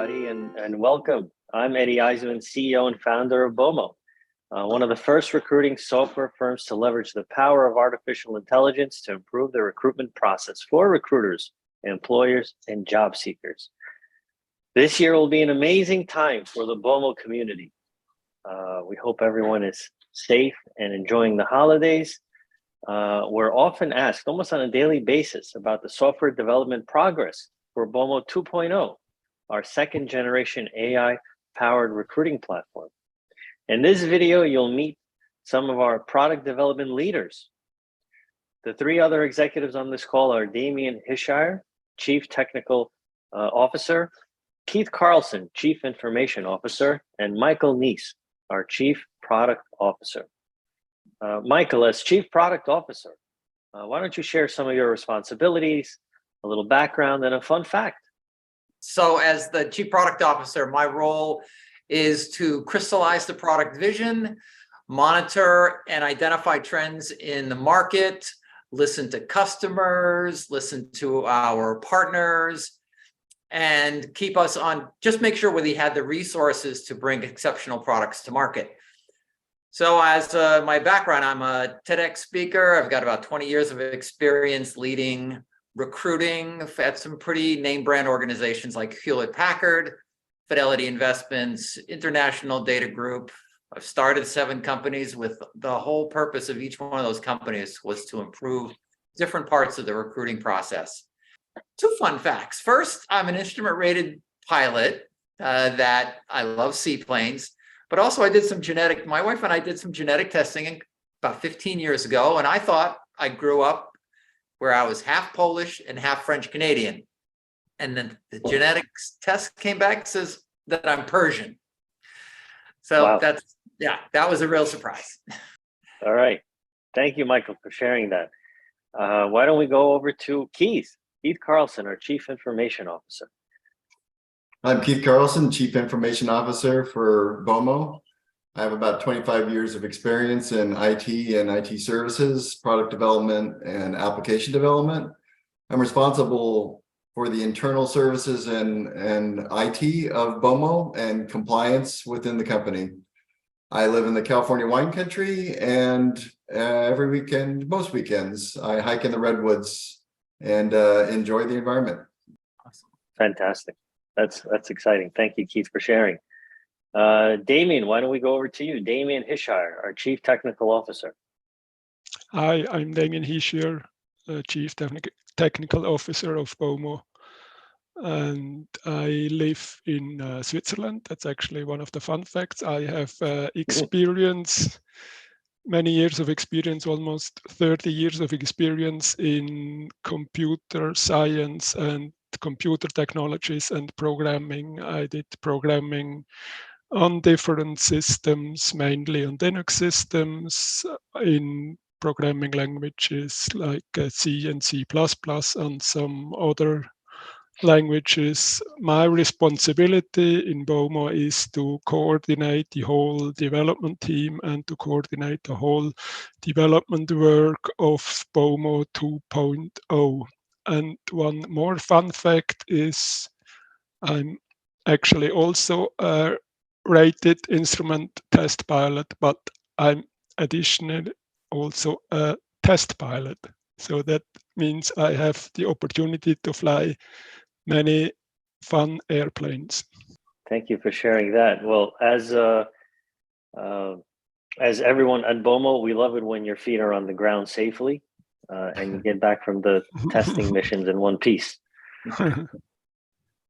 everybody, and welcome. I'm Eddie Eisenman, CEO and founder of bowmo, one of the first recruiting software firms to leverage the power of artificial intelligence to improve the recruitment process for recruiters, employers, and job seekers. This year will be an amazing time for the bowmo community. We hope everyone is safe and enjoying the holidays. We're often asked almost on a daily basis about the software development progress for bowmo 2.0, our second generation AI powered recruiting platform. In this video, you'll meet some of our product development leaders. The three other executives on this call are Damien Hishire, Chief Technical Officer, Keith Carlson, Chief Information Officer, and Michael Neese, our Chief Product Officer. Michael, as Chief Product Officer, why don't you share some of your responsibilities, a little background, and a fun fact? So as the Chief Product Officer, my role is to crystallize the product vision, monitor and identify trends in the market, listen to customers, listen to our partners, and keep us on, just make sure we had the resources to bring exceptional products to market. So as my background, I'm a TEDx speaker. I've got about 20 years of experience leading recruiting at some pretty name brand organizations like Hewlett Packard, Fidelity Investments, International Data Group. I've started 7 companies with the whole purpose of each one of those companies was to improve different parts of the recruiting process. 2 fun facts. First, I'm an instrument rated pilot that I love seaplanes, but also I did some my wife and I did some genetic testing about 15 years ago. And I thought I grew up where I was half Polish and half French Canadian. And then the genetics test came back, says that I'm Persian. So wow. That was a real surprise. All right. Thank you, Michael, for sharing that. Why don't we go over to Keith Carlson, our Chief Information Officer. I'm Keith Carlson, Chief Information Officer for bowmo. I have about 25 years of experience in IT and IT services, product development, and application development. I'm responsible for the internal services and IT of bowmo and compliance within the company. I live in the California wine country, and every weekend, most weekends, I hike in the redwoods and enjoy the environment. Awesome. Fantastic. That's exciting. Thank you, Keith, for sharing. Damien, why don't we go over to you? Damien Hishire, our Chief Technical Officer. Hi, I'm Damien Hishire, Chief Technical Officer of bowmo. And I live in Switzerland. That's actually one of the fun facts. I have experience, many years of experience, almost 30 years of experience in computer science and computer technologies and programming. I did programming on different systems, mainly on Linux systems, in programming languages like C and C++, and some other languages. My responsibility in bowmo is to coordinate the whole development team and to coordinate the whole development work of bowmo 2.0. And one more fun fact is I'm actually also a rated instrument test pilot, but I'm additionally also a test pilot. So that means I have the opportunity to fly many fun airplanes. Thank you for sharing that. Well, as everyone at bowmo, we love it when your feet are on the ground safely and you get back from the testing missions in one piece.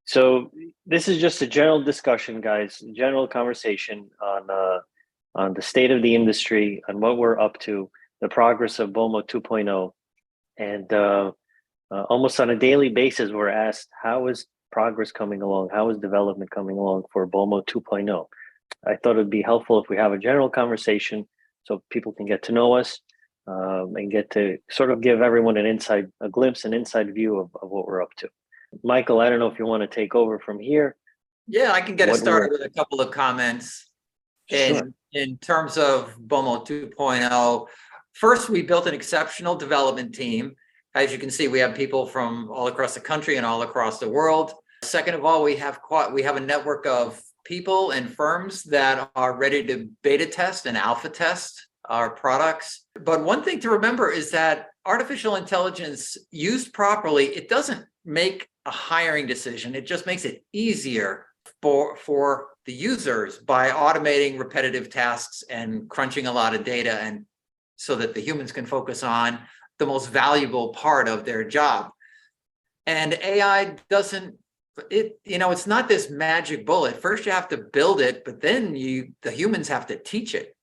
So this is just a general discussion, guys, general conversation on the state of the industry, on what we're up to, the progress of bowmo 2.0. And almost on a daily basis, we're asked, how is progress coming along? How is development coming along for bowmo 2.0? I thought it'd be helpful if we have a general conversation so people can get to know us and get to sort of give everyone an glimpse, an inside view of what we're up to. Michael, I don't know if you want to take over from here. Yeah, I can get us started with a couple of comments. In terms of bowmo 2.0, first, we built an exceptional development team. As you can see, we have people from all across the country and all across the world. Second of all, we have a network of people and firms that are ready to beta test and alpha test our products. But one thing to remember is that artificial intelligence used properly, it doesn't make a hiring decision. It just makes it easier for the users by automating repetitive tasks and crunching a lot of data, and so that the humans can focus on the most valuable part of their job. And AI doesn't, it's not this magic bullet. First you have to build it, but then the humans have to teach it.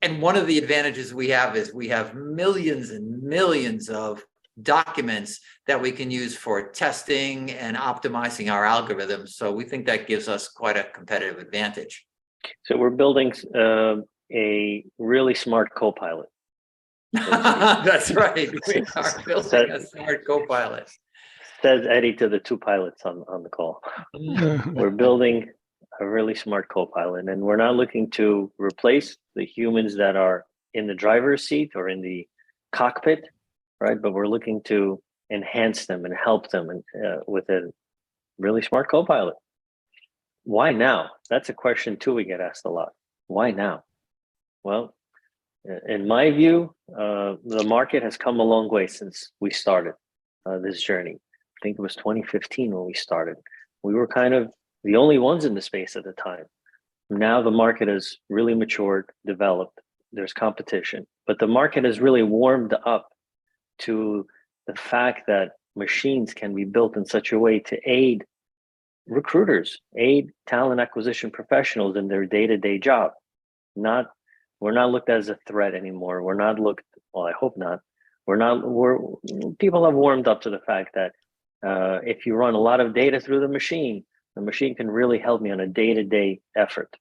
And one of the advantages we have is we have millions and millions of documents that we can use for testing and optimizing our algorithms. So we think that gives us quite a competitive advantage. So we're building a really smart co-pilot. That's right. We are building a smart co-pilot. Says Eddie to the two pilots on the call. We're building a really smart co-pilot, and we're not looking to replace the humans that are in the driver's seat or in the cockpit, right? But we're looking to enhance them and help them with a really smart co-pilot. Why now? That's a question too we get asked a lot. Why now? Well, in my view, the market has come a long way since we started this journey. I think it was 2015 when we started. We were kind of the only ones in the space at the time. Now the market has really matured, developed. There's competition, but the market has really warmed up to the fact that machines can be built in such a way to aid recruiters, aid talent acquisition professionals in their day-to-day job. We're not looked at as a threat anymore. We're not looked, well, I hope not. People have warmed up to the fact that if you run a lot of data through the machine can really help me on a day-to-day effort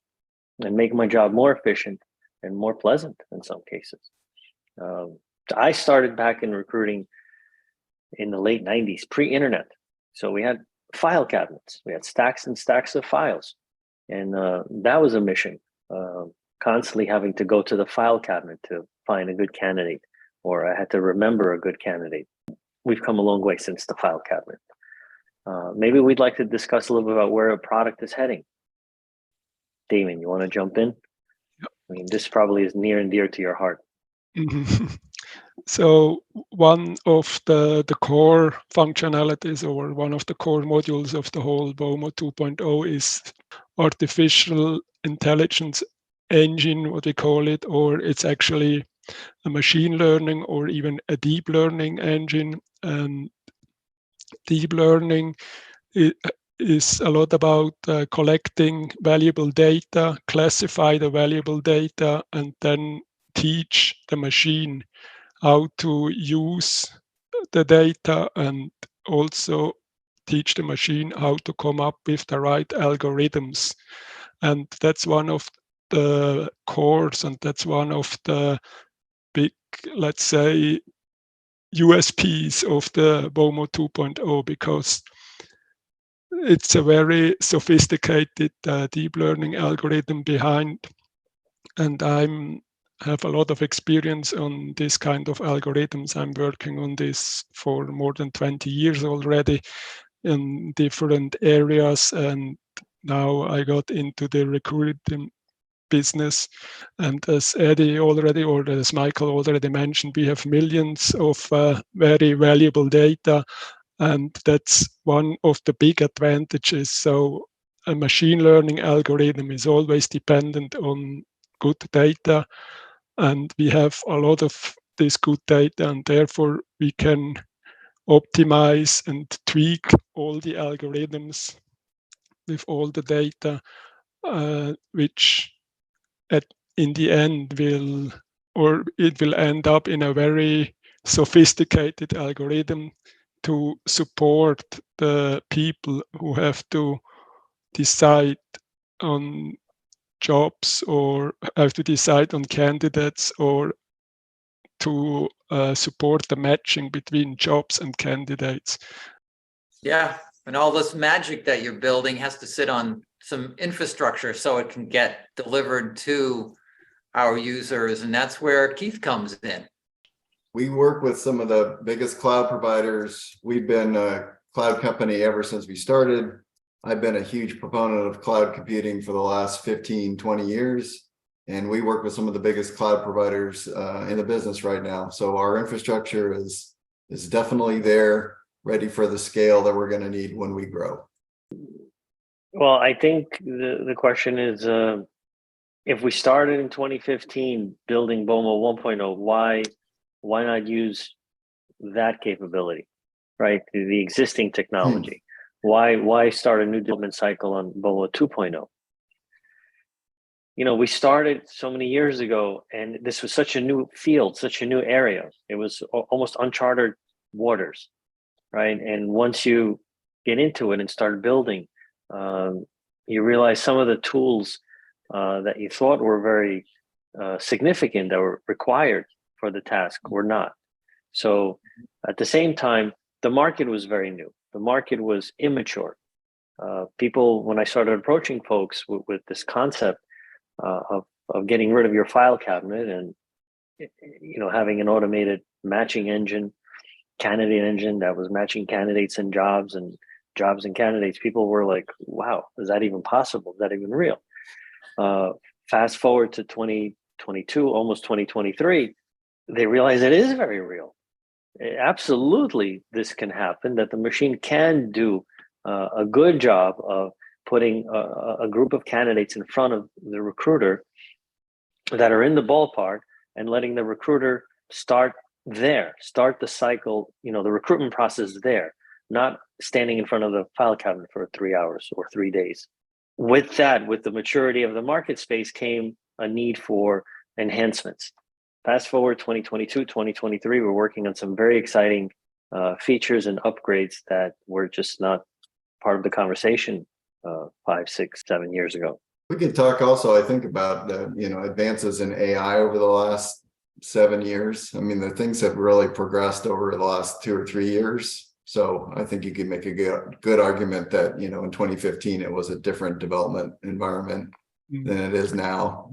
and make my job more efficient and more pleasant in some cases. I started back in recruiting in the late 90s, pre-internet. So we had file cabinets. We had stacks and stacks of files. And that was a mission, constantly having to go to the file cabinet to find a good candidate, or I had to remember a good candidate. We've come a long way since the file cabinet. Maybe we'd like to discuss a little bit about where a product is heading. Damon, you want to jump in? I mean, this probably is near and dear to your heart. So one of the core functionalities, or one of the core modules of the whole bowmo 2.0 is artificial intelligence engine, what we call it, or it's actually a machine learning or even a deep learning engine. And deep learning is a lot about collecting valuable data, classify the valuable data, and then teach the machine how to use the data, and also teach the machine how to come up with the right algorithms. And that's one of the cores, and that's one of the big, let's say, USPs of the bowmo 2.0, because it's a very sophisticated deep learning algorithm behind, and I have a lot of experience on this kind of algorithms. I'm working on this for more than 20 years already in different areas, and now I got into the recruiting business. And as Eddie already, or as Michael already mentioned, we have millions of very valuable data, and that's one of the big advantages. So a machine learning algorithm is always dependent on good data, and we have a lot of this good data, and therefore we can optimize and tweak all the algorithms with all the data, which in the end will end up in a very sophisticated algorithm to support the people who have to decide on jobs, or have to decide on candidates, or to support the matching between jobs and candidates. Yeah, and all this magic that you're building has to sit on some infrastructure so it can get delivered to our users, and that's where Keith comes in. We work with some of the biggest cloud providers. We've been a cloud company ever since we started. I've been a huge proponent of cloud computing for the last 15, 20 years. And we work with some of the biggest cloud providers in the business right now. So our infrastructure is definitely there, ready for the scale that we're going to need when we grow. Well, I think the question is, if we started in 2015 building bowmo 1.0, why not use that capability, right? The existing technology. Why start a new development cycle on bowmo 2.0? You know, we started so many years ago, and this was such a new field, such a new area. It was almost uncharted waters, right? And once you get into it and start building, you realize some of the tools that you thought were very significant, that were required for the task, were not. So at the same time, the market was very new. The market was immature. People, when I started approaching folks with this concept of getting rid of your file cabinet and, you know, having an automated matching engine, candidate engine that was matching candidates and jobs and candidates, people were like, wow, is that even possible? Is that even real? Fast forward to 2022, almost 2023, they realize it is very real. Absolutely, this can happen, that the machine can do a good job of putting a group of candidates in front of the recruiter that are in the ballpark and letting the recruiter start the cycle, you know, the recruitment process there, not standing in front of the file cabinet for 3 hours or 3 days. With that, with the maturity of the market space came a need for enhancements. Fast forward 2022, 2023, we're working on some very exciting features and upgrades that were just not part of the conversation 5, 6, 7 years ago. We could talk also, I think, about the, you know, advances in AI over the last 7 years. I mean, the things have really progressed over the last 2 or 3 years. So I think you could make a good argument that, you know, in 2015, it was a different development environment than it is now.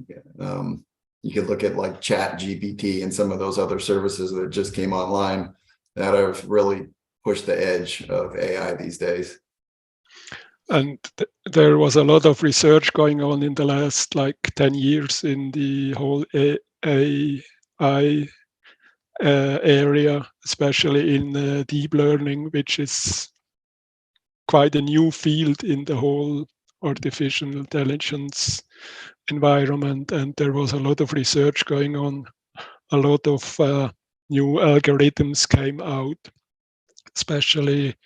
You could look at like Chat GPT and some of those other services that just came online that have really pushed the edge of AI these days. And there was a lot of research going on in the last like 10 years in the whole AI area, especially in deep learning, which is quite a new field in the whole artificial intelligence environment. And there was a lot of research going on. A lot of new algorithms came out, especially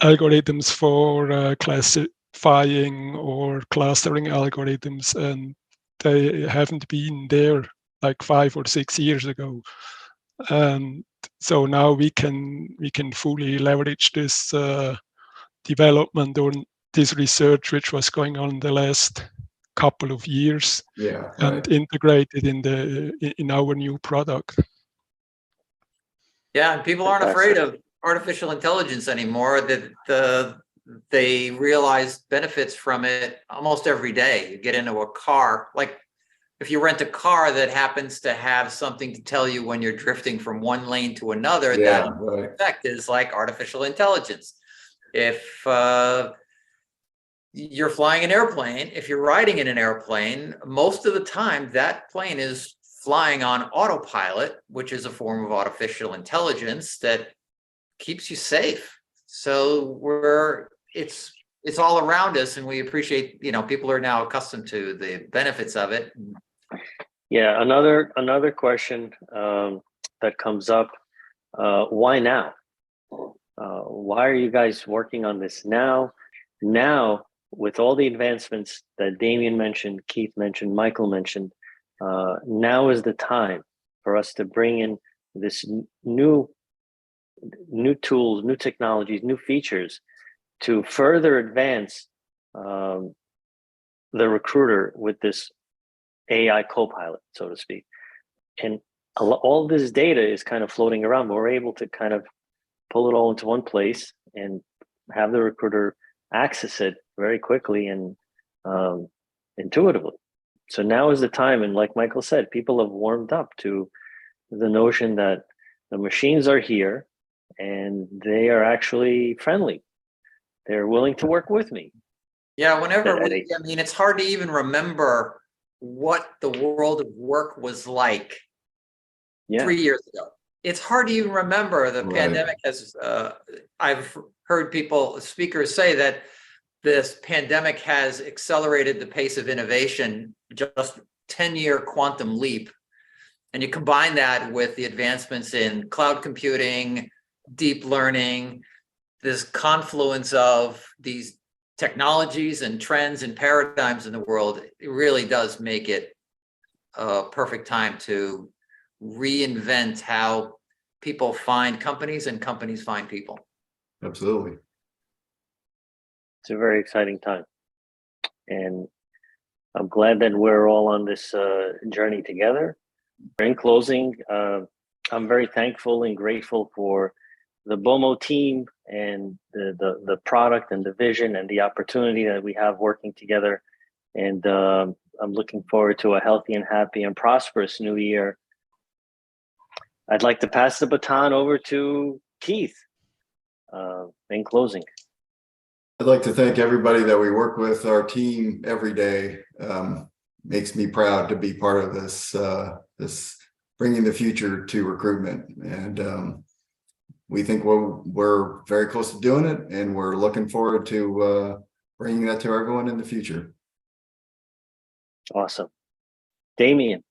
algorithms for classifying or clustering algorithms, and they haven't been there like 5 or 6 years ago. And so now we can fully leverage this development or this research which was going on in the last couple of years, and integrate it in our new product. Yeah, and people aren't afraid of artificial intelligence anymore. That they realize benefits from it almost every day. You get into a car, like if you rent a car that happens to have something to tell you when you're drifting from one lane to another, that effect is like artificial intelligence. If you're flying an airplane, if you're riding in an airplane, most of the time that plane is flying on autopilot, which is a form of artificial intelligence that keeps you safe. So it's all around us, and we appreciate, you know, people are now accustomed to the benefits of it. Yeah, another question that comes up, why now? Why are you guys working on this now? Now, with all the advancements that Damien mentioned, Keith mentioned, Michael mentioned, now is the time for us to bring in this new tools, new technologies, new features to further advance the recruiter with this AI co-pilot, so to speak. And all this data is kind of floating around, but we're able to kind of pull it all into one place and have the recruiter access it very quickly and intuitively. So now is the time, and like Michael said, people have warmed up to the notion that the machines are here and they are actually friendly. they're willing to work with me. Yeah, whenever That- I mean, it's hard to even remember what the world of work was like Yeah, 3 years ago. It's hard to even remember. The Right. pandemic has, I've heard speakers say that this pandemic has accelerated the pace of innovation, just 10-year quantum leap. And you combine that with the advancements in cloud computing, deep learning, this confluence of these technologies and trends and paradigms in the world, it really does make it a perfect time to reinvent how people find companies and companies find people. Absolutely. it's a very exciting time. And I'm glad that we're all on this journey together. In closing, I'm very thankful and grateful for the bowmo team and the product and the vision and the opportunity that we have working together. And I'm looking forward to a healthy and happy and prosperous new year. I'd like to pass the baton over to Keith in closing. I'd like to thank everybody that we work with. Our team every day makes me proud to be part of this, this bringing the future to recruitment. And we think we're very close to doing it, and we're looking forward to bringing that to everyone in the future. Awesome. Damien,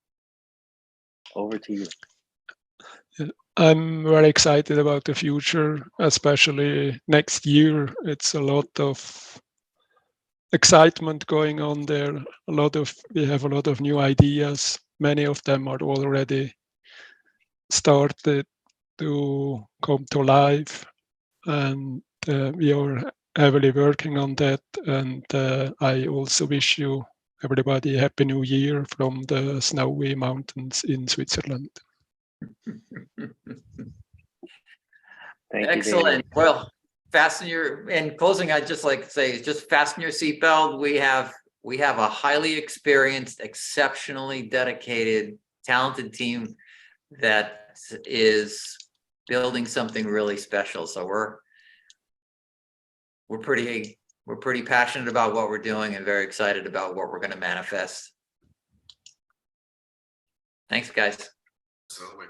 over to you. I'm very excited about the future, especially next year. It's a lot of excitement going on there. We have a lot of new ideas. Many of them are already started to come to life, and we are heavily working on that. And I also wish you everybody a happy new year from the snowy mountains in Switzerland. Thank you, Excellent. Damien. Well, in closing, I'd just like to say, just fasten your seatbelt. We have a highly experienced, exceptionally dedicated, talented team that is building something really special. So we're pretty passionate about what we're doing and very excited about what we're going to manifest. Thanks, guys.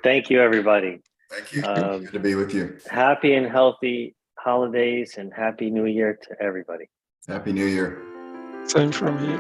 Thank you, everybody. Thank you. Good to be with you. Happy and healthy holidays and happy new year to everybody. Happy New Year. Same from here.